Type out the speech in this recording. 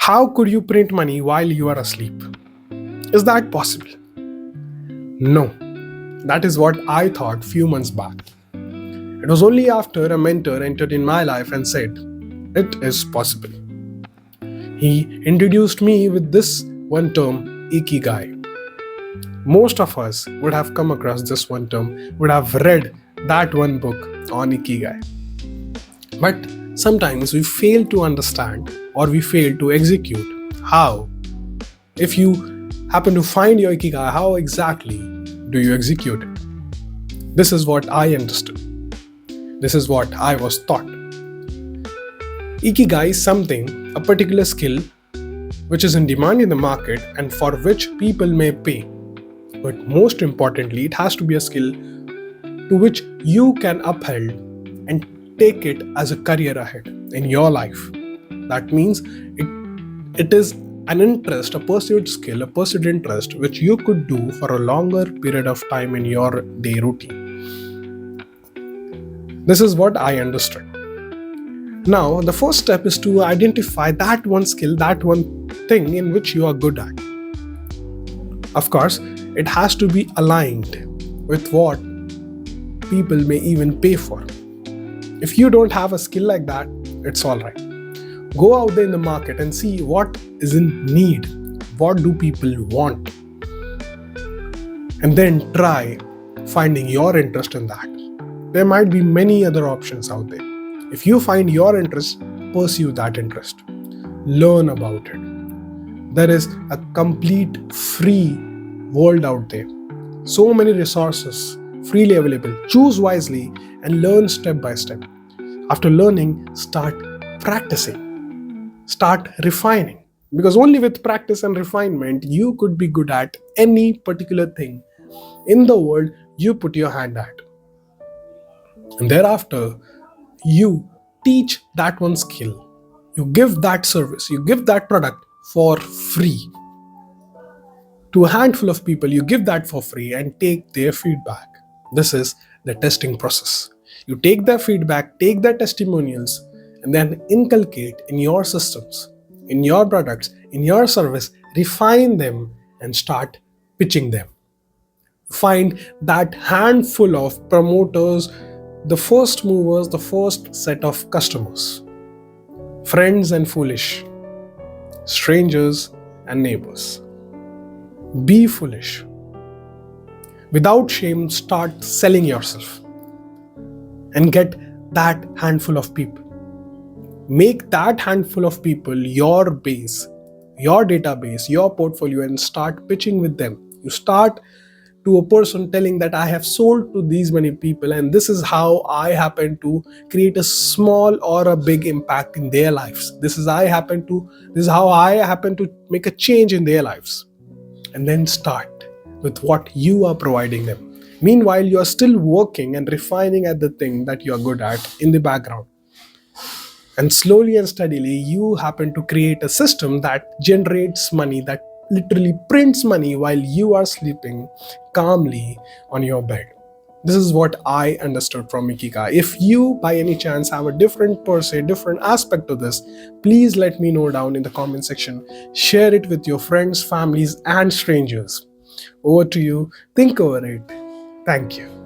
How could you print money while you are asleep? Is that possible? No. That is what I thought few months back. It was only after a mentor entered in my life and said, it is possible. He introduced me with this one term, Ikigai. Most of us would have come across this one term, would have read that one book on Ikigai. But sometimes we fail to understand or we fail to execute how. If you happen to find your Ikigai, how exactly do you execute it? This is what I understood. This is what I was taught. Ikigai is something, a particular skill, which is in demand in the market and for which people may pay. But most importantly, it has to be a skill to which you can uphold and take it as a career ahead in your life. That means it is an interest, a pursued skill, a pursued interest which you could do for a longer period of time in your day routine. This is what I understood. Now, the first step is to identify that one skill, that one thing in which you are good at. Of course, it has to be aligned with what people may even pay for. If you don't have a skill like that, it's alright. Go out there in the market and see what is in need. What do people want? And then try finding your interest in that. There might be many other options out there. If you find your interest, pursue that interest. Learn about it. There is a complete free world out there. So many resources freely available. Choose wisely and learn step by step. After learning, start practicing. Start refining. Because only with practice and refinement, you could be good at any particular thing in the world you put your hand at. And thereafter, you teach that one skill. You give that service, you give that product for free. To a handful of people, you give that for free and take their feedback. This is the testing process. You take their feedback, take their testimonials, and then inculcate in your systems, in your products, in your service, refine them and start pitching them. Find that handful of promoters, the first movers, the first set of customers, friends and foolish, strangers and neighbors. Be foolish. Without shame, start selling yourself and get that handful of people. Make that handful of people your base, your database, your portfolio, and start pitching with them. You start to a person telling that I have sold to these many people and this is how I happen to create a small or a big impact in their lives. This is how I happen to make a change in their lives. And then start with what you are providing them. Meanwhile, you are still working and refining at the thing that you are good at in the background. And slowly and steadily, you happen to create a system that generates money, that literally prints money while you are sleeping calmly on your bed. This is what I understood from Ikigai. If you by any chance have a different aspect to this, please let me know down in the comment section. Share it with your friends, families, and strangers. Over to you. Think over it. Thank you.